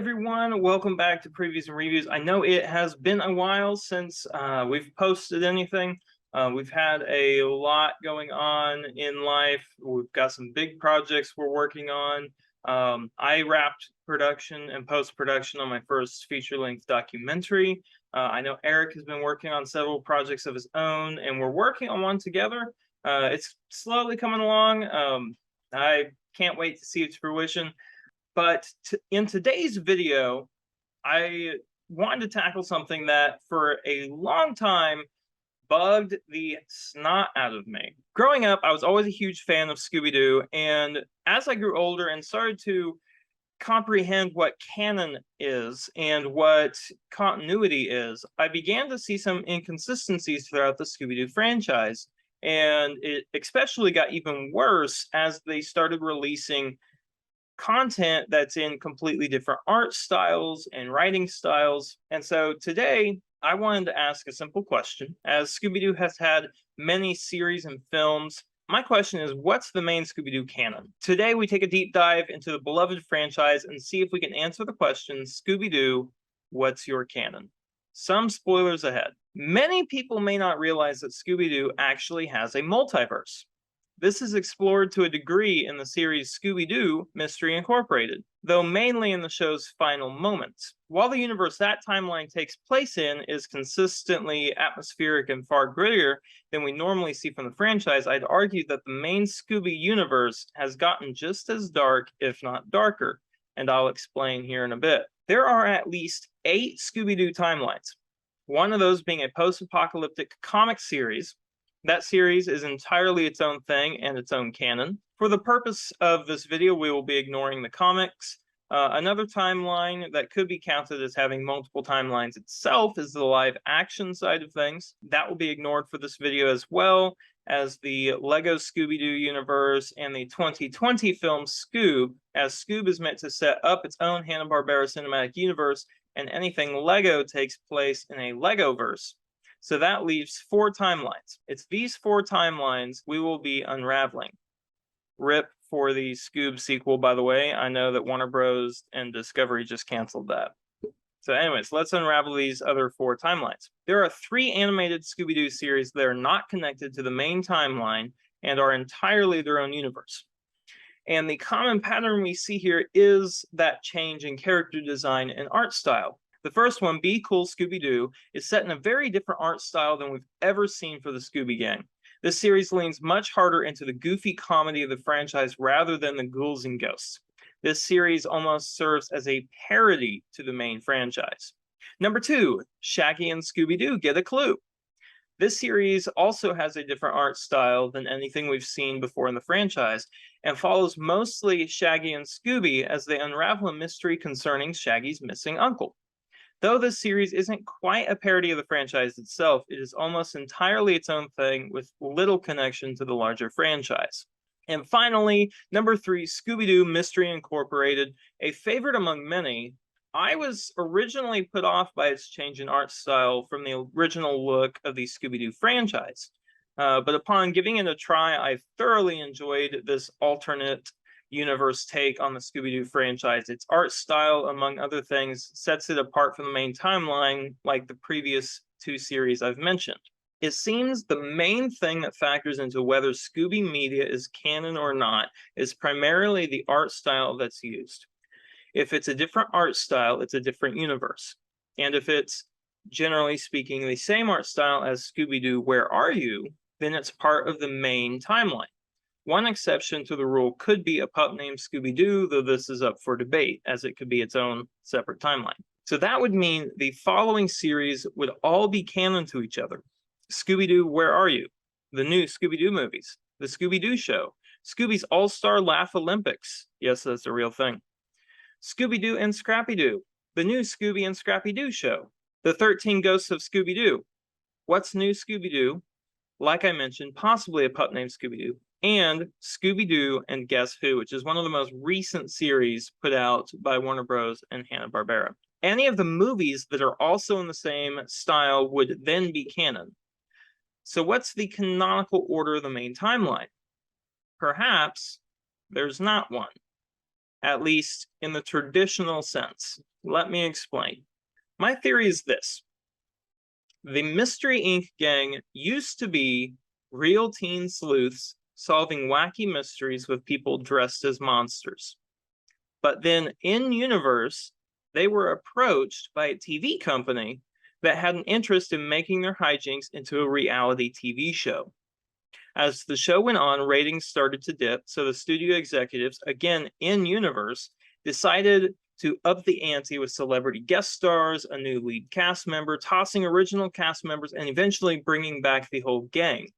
everyone, welcome back to Previews and Reviews. I know it has been a while since we've posted anything. We've had a lot going on in life. We've got some big projects we're working on. I wrapped production and post-production on my first feature-length documentary. I know Eric has been working on several projects of his own, and we're working on one together. It's slowly coming along. I can't wait to see its fruition. But in today's video, I wanted to tackle something that for a long time bugged the snot out of me. Growing up, I was always a huge fan of Scooby-Doo, and as I grew older and started to comprehend what canon is and what continuity is, I began to see some inconsistencies throughout the Scooby-Doo franchise. And it especially got even worse as they started releasing content that's in completely different art styles and writing styles. And so today I wanted to ask a simple question. As Scooby-Doo has had many series and films, my question is, what's the main Scooby-Doo canon? Today we take a deep dive into the beloved franchise and see if we can answer the question, Scooby-Doo, what's your canon? Some spoilers ahead. Many people may not realize that Scooby-Doo actually has a multiverse. This is explored to a degree in the series Scooby-Doo Mystery Incorporated, though mainly in the show's final moments. While the universe that timeline takes place in is consistently atmospheric and far grittier than we normally see from the franchise, I'd argue that the main Scooby universe has gotten just as dark, if not darker, and I'll explain here in a bit. There are at least 8 Scooby-Doo timelines, one of those being a post-apocalyptic comic series. That series is entirely its own thing and its own canon. For the purpose of this video, we will be ignoring the comics. Another timeline that could be counted as having multiple timelines itself is the live action side of things. That will be ignored for this video, as well as the Lego Scooby-Doo universe and the 2020 film Scoob, as Scoob is meant to set up its own Hanna-Barbera cinematic universe, and anything Lego takes place in a Legoverse. So that leaves 4 timelines. It's these 4 timelines we will be unraveling. RIP for the Scoob sequel, by the way. I know that Warner Bros. And Discovery just canceled that. So anyways, let's unravel these other 4 timelines. There are 3 animated Scooby-Doo series that are not connected to the main timeline and are entirely their own universe. And the common pattern we see here is that change in character design and art style. The first one, Be Cool Scooby-Doo, is set in a very different art style than we've ever seen for the Scooby Gang. This series leans much harder into the goofy comedy of the franchise rather than the ghouls and ghosts. This series almost serves as a parody to the main franchise. Number 2, Shaggy and Scooby-Doo Get a Clue. This series also has a different art style than anything we've seen before in the franchise, and follows mostly Shaggy and Scooby as they unravel a mystery concerning Shaggy's missing uncle. Though this series isn't quite a parody of the franchise itself, it is almost entirely its own thing with little connection to the larger franchise. And finally, number 3, Scooby-Doo Mystery Incorporated, a favorite among many. I was originally put off by its change in art style from the original look of the Scooby-Doo franchise. But upon giving it a try, I thoroughly enjoyed this alternate universe take on the Scooby-Doo franchise. Its art style, among other things, sets it apart from the main timeline, like the previous 2 series I've mentioned. It seems the main thing that factors into whether Scooby media is canon or not is primarily the art style that's used. If it's a different art style, it's a different universe. And if it's, generally speaking, the same art style as Scooby-Doo Where Are You?, then it's part of the main timeline. One exception to the rule could be a pup named Scooby-Doo, though this is up for debate, as it could be its own separate timeline. So that would mean the following series would all be canon to each other. Scooby-Doo Where Are You?, the new Scooby-Doo movies, the Scooby-Doo Show, Scooby's All-Star Laugh Olympics, yes, that's a real thing, Scooby-Doo and Scrappy-Doo, the new Scooby and Scrappy-Doo Show, the 13 Ghosts of Scooby-Doo, What's New Scooby-Doo, like I mentioned, possibly a pup named Scooby-Doo, and Scooby-Doo and Guess Who, which is one of the most recent series put out by Warner Bros. And Hanna-Barbera. Any of the movies that are also in the same style would then be canon. So what's the canonical order of the main timeline? Perhaps there's not one. at least in the traditional sense. Let me explain. My theory is this. The Mystery Inc. gang used to be real teen sleuths solving wacky mysteries with people dressed as monsters. But then in universe, they were approached by a TV company that had an interest in making their hijinks into a reality TV show. As the show went on, ratings started to dip, so the studio executives, again in universe, decided to up the ante with celebrity guest stars, a new lead cast member, tossing original cast members, and eventually bringing back the whole gang.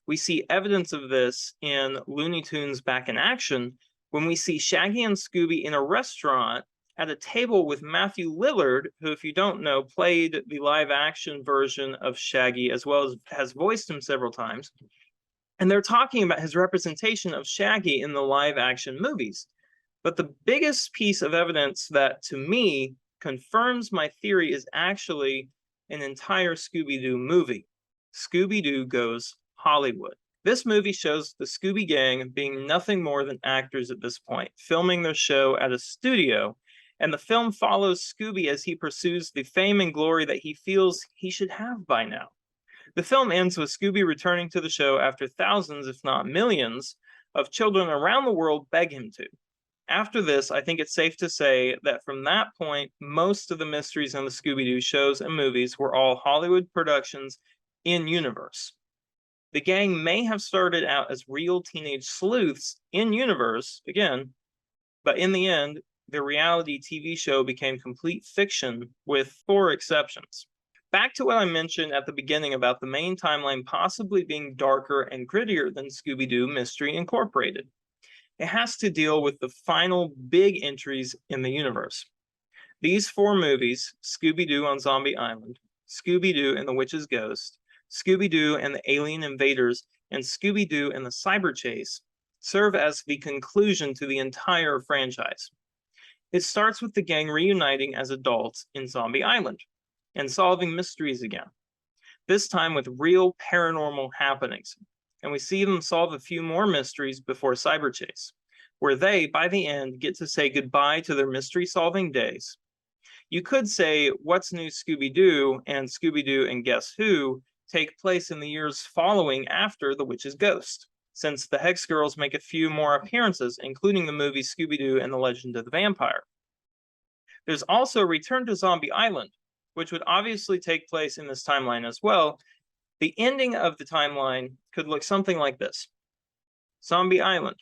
We see evidence of this in Looney Tunes Back in Action, when we see Shaggy and Scooby in a restaurant at a table with Matthew Lillard, who, if you don't know, played the live-action version of Shaggy, as well as has voiced him several times. And they're talking about his representation of Shaggy in the live-action movies. But the biggest piece of evidence that, to me, confirms my theory is actually an entire Scooby-Doo movie. Scooby-Doo Goes Hollywood. This movie shows the Scooby Gang being nothing more than actors at this point, filming their show at a studio, and the film follows Scooby as he pursues the fame and glory that he feels he should have by now. The film ends with Scooby returning to the show after thousands, if not millions, of children around the world beg him to. After this, I think it's safe to say that from that point, most of the mysteries in the Scooby-Doo shows and movies were all Hollywood productions in universe. The gang may have started out as real teenage sleuths in universe, again, but in the end, the reality TV show became complete fiction with 4 exceptions. Back to what I mentioned at the beginning about the main timeline possibly being darker and grittier than Scooby-Doo Mystery Incorporated. It has to deal with the final big entries in the universe. These 4 movies, Scooby-Doo on Zombie Island, Scooby-Doo and the Witch's Ghost, Scooby-Doo and the Alien Invaders, and Scooby-Doo and the Cyber Chase, serve as the conclusion to the entire franchise. It starts with the gang reuniting as adults in Zombie Island and solving mysteries again, this time with real paranormal happenings. And we see them solve a few more mysteries before Cyber Chase, where they, by the end, get to say goodbye to their mystery-solving days. You could say What's New Scooby-Doo and Scooby-Doo and Guess Who take place in the years following after The Witch's Ghost, since the Hex Girls make a few more appearances, including the movie Scooby-Doo and the Legend of the Vampire. There's also Return to Zombie Island, which would obviously take place in this timeline as well. The ending of the timeline could look something like this. Zombie Island,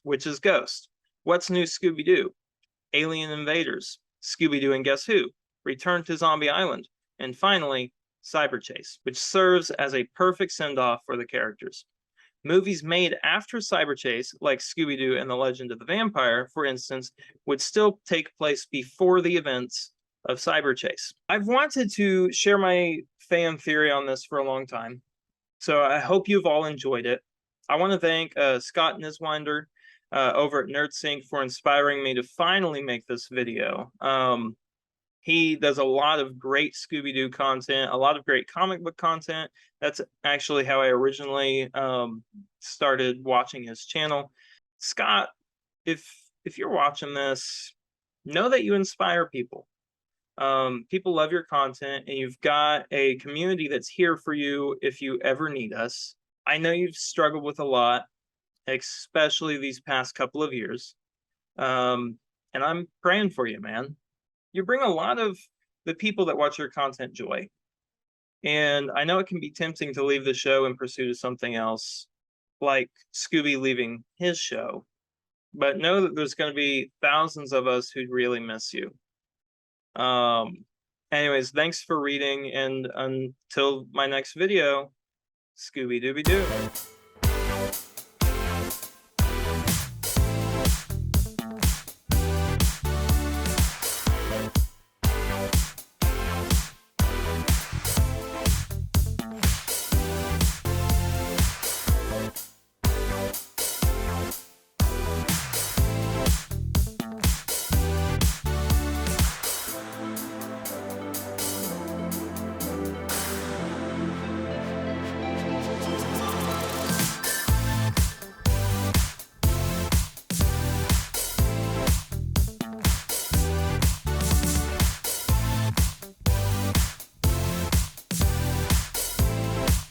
Witch's Ghost, What's New Scooby-Doo, Alien Invaders, Scooby-Doo and Guess Who, Return to Zombie Island, and finally, Cyber Chase, which serves as a perfect send-off for the characters. Movies made after Cyber Chase, like Scooby-Doo and the Legend of the Vampire, for instance, would still take place before the events of Cyber Chase. I've wanted to share my fan theory on this for a long time, so I hope you've all enjoyed it. I want to thank Scott Niswinder over at NerdSync for inspiring me to finally make this video. He does a lot of great Scooby-Doo content, a lot of great comic book content. That's actually how I originally started watching his channel. Scott, if you're watching this, know that you inspire people. People love your content, and you've got a community that's here for you if you ever need us. I know you've struggled with a lot, especially these past couple of years. And I'm praying for you, man. You bring a lot of the people that watch your content joy. And I know it can be tempting to leave the show in pursuit of something else, like Scooby leaving his show. But know that there's going to be thousands of us who really miss you. Anyways, thanks for reading, and until my next video, Scooby-Dooby-Doo.